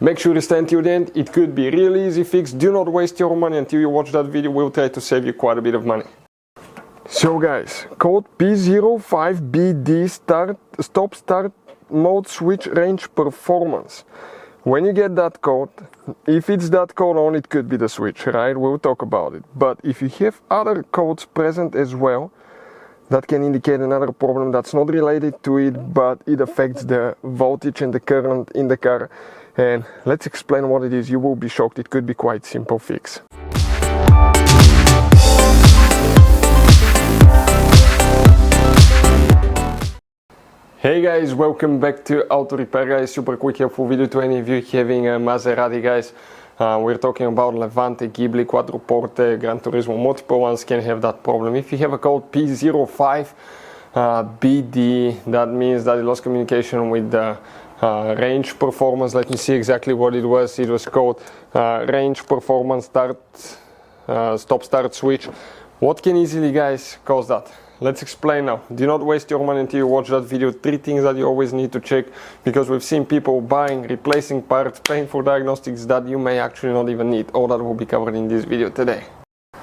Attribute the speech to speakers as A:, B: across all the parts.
A: Make sure you stay until the end. It could be really easy fix. Do not waste your money until you watch that video. We'll try to save you quite a bit of money. So guys, code U05BD stop start mode switch range performance. When you get that code, if it's that code only, it could be the switch, right? We'll talk about it. But if you have other codes present as well, that can indicate another problem that's not related to it, but it affects the voltage and the current in the car. And let's explain what it is. You will be shocked. It could be quite simple fix. Hey guys, welcome back to Auto Repair guys. Super quick helpful video to any of you having a Maserati guys. We're talking about Levante, Ghibli, Quattroporte, Gran Turismo, multiple ones can have that problem. If you have a code U05BD, that means that it lost communication with the range performance. Let me see exactly what it was. It was called range performance stop start switch. What can easily guys cause that? Let's explain now. Do not waste your money until you watch that video. 3 things that you always need to check, because we've seen people buying, replacing parts, paying for diagnostics that you may actually not even need. All that will be covered in this video today.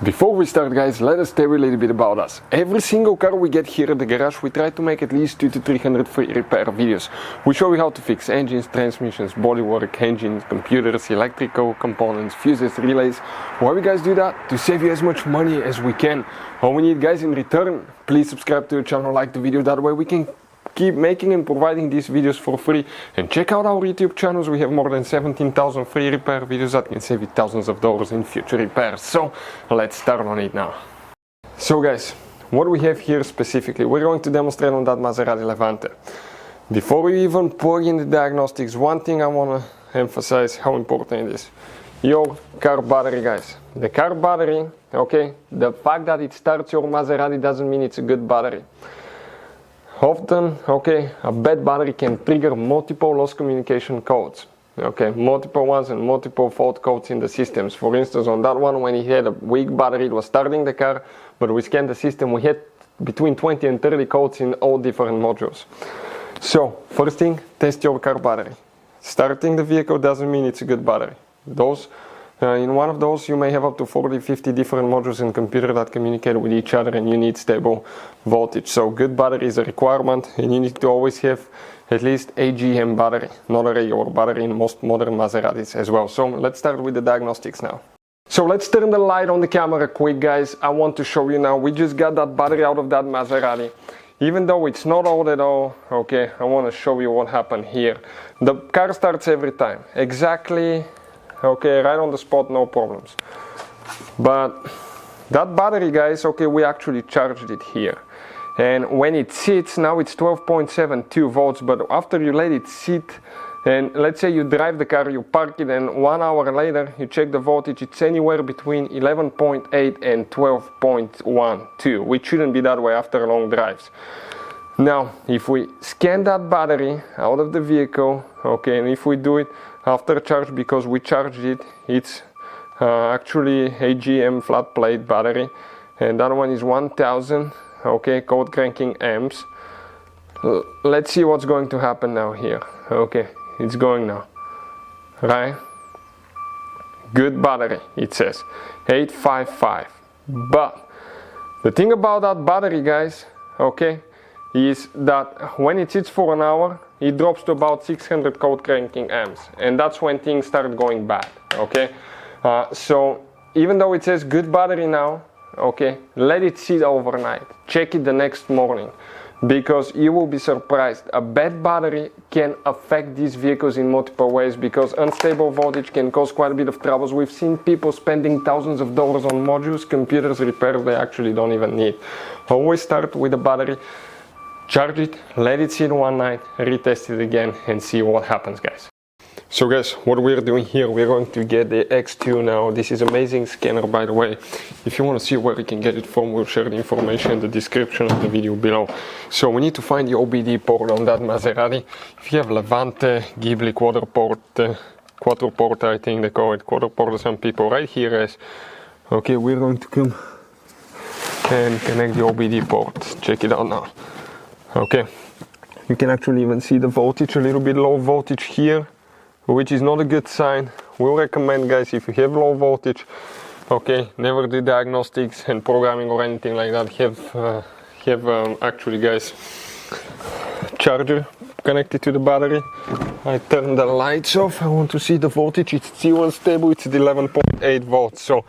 A: Before we start guys, let us tell you a little bit about us. Every single car we get here at the garage, we try to make at least 200 to 300 free repair videos. We show you how to fix engines, transmissions, bodywork, engines, computers, electrical components, fuses, relays. Why we guys do that? To save you as much money as we can. All we need guys in return, please subscribe to the channel, like the video, that way we can keep making and providing these videos for free. And check out our YouTube channels. We have more than 17,000 free repair videos that can save you thousands of dollars in future repairs. So let's start on it now. So guys, what we have here specifically, we're going to demonstrate on that Maserati Levante. Before we even plug in the diagnostics, one thing I want to emphasize how important it is. Your car battery guys. The car battery, okay, the fact that it starts your Maserati doesn't mean it's a good battery. Often, okay, a bad battery can trigger multiple lost communication codes. Okay, multiple ones and multiple fault codes in the systems. For instance, on that one, when it had a weak battery, it was starting the car, but we scanned the system, we had between 20 and 30 codes in all different modules. So, first thing, test your car battery. Starting the vehicle doesn't mean it's a good battery. In one of those you may have up to 40-50 different modules in computer that communicate with each other, and you need stable voltage. So good battery is a requirement, and you need to always have at least AGM battery, not a regular battery in most modern Maseratis as well. So let's start with the diagnostics now. So let's turn the light on the camera quick guys. I want to show you now, we just got that battery out of that Maserati. Even though it's not old at all, okay, I want to show you what happened here. The car starts every time, exactly. Okay, right on the spot, no problems. But that battery guys, okay, we actually charged it here. And when it sits, now it's 12.72 volts, but after you let it sit, and let's say you drive the car, you park it, and 1 hour later you check the voltage, it's anywhere between 11.8 and 12.12, which shouldn't be that way after long drives. Now, if we scan that battery out of the vehicle, okay, and if we do it after charge, because we charged it, it's actually AGM flat plate battery, and that one is 1000, okay, cold cranking amps. Let's see what's going to happen now here. Okay, it's going now, right? Good battery, it says 855. But the thing about that battery guys, okay, is that when it sits for an hour, it drops to about 600 cold cranking amps, and that's when things start going bad. Okay, so even though it says good battery now, okay, let it sit overnight, check it the next morning, because you will be surprised. A bad battery can affect these vehicles in multiple ways, because unstable voltage can cause quite a bit of troubles. We've seen people spending thousands of dollars on modules, computers, repairs they actually don't even need. Always start with the battery. Charge it, let it sit one night, retest it again, and see what happens guys. So guys, what we're doing here, we're going to get the X2 now. This is amazing scanner by the way. If you want to see where you can get it from, we'll share the information in the description of the video below. So we need to find the OBD port on that Maserati. If you have Levante, Ghibli, Quattroporte, I think they call it, Quattroporte some people, right here guys. Okay, we're going to come and connect the OBD port. Check it out now. Okay, you can actually even see the voltage, a little bit low voltage here. which is not a good sign. We'll recommend, guys, if you have low voltage, okay, never do diagnostics and programming or anything like that. Have actually, guys, charger connected to the battery. I turn the lights off. I want to see the voltage. It's still unstable. It's at 11.8 volts. So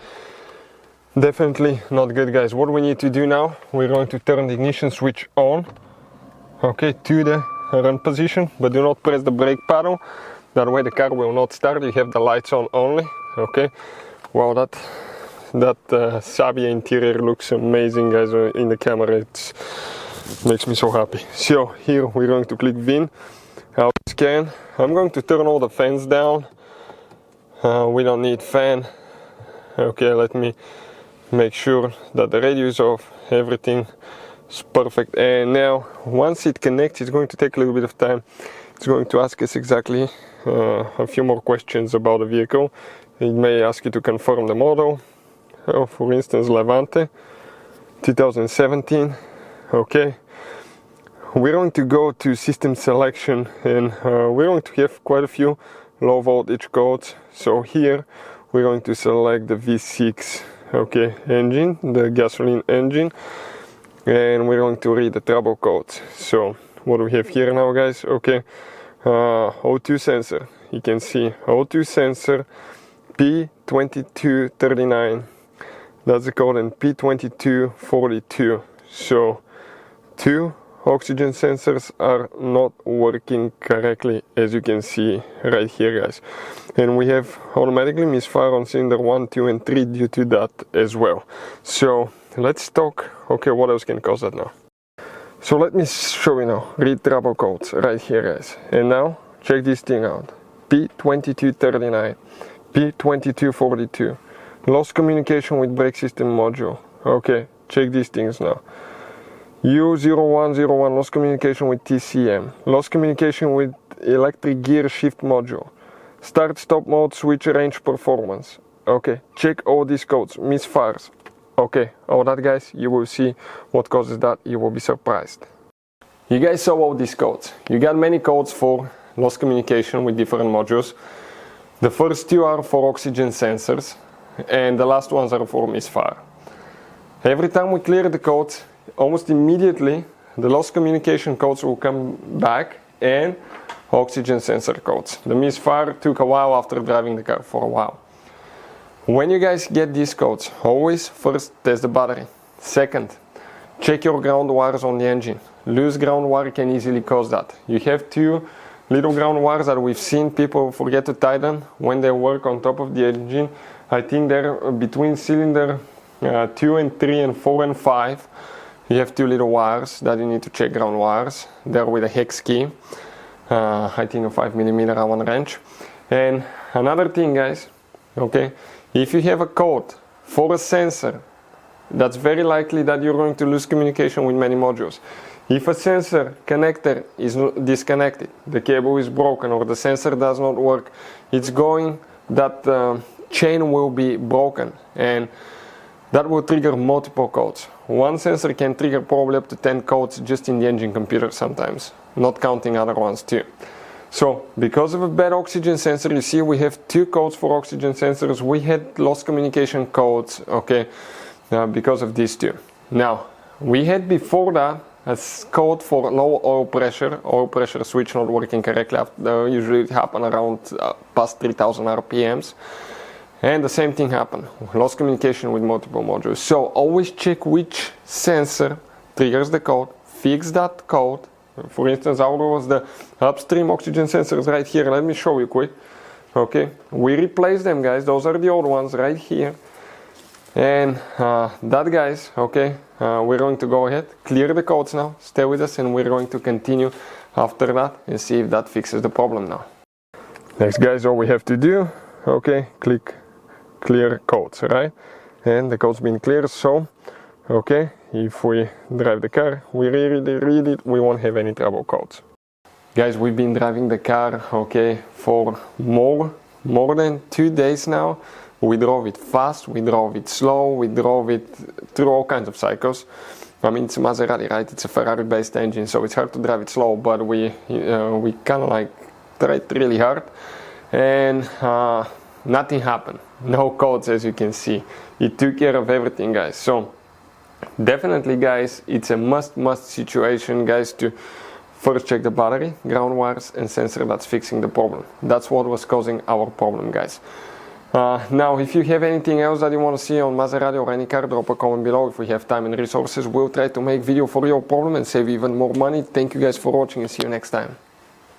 A: definitely not good, guys. What we need to do now, we're going to turn the ignition switch on, okay, to the run position, but do not press the brake pedal. That way the car will not start. You have the lights on only, okay. Wow, that Sabia interior looks amazing, guys, in the camera. It makes me so happy. So here we're going to click VIN, I'll scan. I'm going to turn all the fans down. We don't need fan. Okay, let me make sure that the radio is off, everything is perfect. And now once it connects, it's going to take a little bit of time. It's going to ask us exactly a few more questions about the vehicle. It may ask you to confirm the model, for instance Levante 2017. Okay, we're going to go to system selection, and we're going to have quite a few low voltage codes. So here we're going to select the V6, okay, engine, the gasoline engine, and we're going to read the trouble codes. So what do we have here now, guys? Okay, O2 sensor, you can see O2 sensor P2239, that's the code, and P2242. So 2 oxygen sensors are not working correctly, as you can see right here, guys. And we have automatically misfire on cylinder 1, 2 and 3 due to that as well. So let's talk, okay, what else can cause that now. So let me show you now, read trouble codes right here, guys. And now check this thing out, P2239, P2242, lost communication with brake system module. Okay, check these things now. U0101, lost communication with TCM, lost communication with electric gear shift module, start stop mode switch range performance. Okay, check all these codes, misfires. Okay, all that, guys, you will see what causes that. You will be surprised. You guys saw all these codes. You got many codes for lost communication with different modules. The first 2 are for oxygen sensors, and the last ones are for misfire. Every time we clear the codes, almost immediately the lost communication codes will come back, and oxygen sensor codes. The misfire took a while after driving the car for a while. When you guys get these codes, always first test the battery. Second, check your ground wires on the engine. Loose ground wire can easily cause that. You have 2 little ground wires that we've seen people forget to tighten when they work on top of the engine. I think they're between cylinder 2 and 3 and 4 and 5. You have 2 little wires that you need to check, ground wires. They're with a hex key, I think a 5mm Allen wrench. And another thing, guys, okay, if you have a code for a sensor, that's very likely that you're going to lose communication with many modules. If a sensor connector is disconnected, the cable is broken, or the sensor does not work, it's going, that chain will be broken, and that will trigger multiple codes. One sensor can trigger probably up to 10 codes just in the engine computer sometimes, not counting other ones too. So because of a bad oxygen sensor, you see we have 2 codes for oxygen sensors. We had lost communication codes, okay, because of these 2. Now, we had before that a code for low oil pressure switch not working correctly. Usually it happens around past 3000 RPMs. And the same thing happened, lost communication with multiple modules. So always check which sensor triggers the code, fix that code. For instance, ours was the upstream oxygen sensors right here. Let me show you quick. Okay, we replaced them, guys. Those are the old ones right here. And that, guys, okay, we're going to go ahead, clear the codes now, stay with us, and we're going to continue after that and see if that fixes the problem now. Next, guys, all we have to do, okay, click clear codes, right? And the code's been cleared, so okay, if we drive the car, we read it, we won't have any trouble codes. Guys, we've been driving the car, okay, for more than 2 days now. We drove it fast, we drove it slow, we drove it through all kinds of cycles. I mean, it's a Maserati, right? It's a Ferrari-based engine, so it's hard to drive it slow, but we kind of like tried really hard. and nothing happened. No codes, as you can see. It took care of everything, guys. So definitely, guys, it's a must situation, guys, to first check the battery, ground wires, and sensor that's fixing the problem. That's what was causing our problem, guys. Now, if you have anything else that you want to see on Maserati or any car, drop a comment below. If we have time and resources, we'll try to make video for your problem and save even more money. Thank you guys for watching, and see you next time.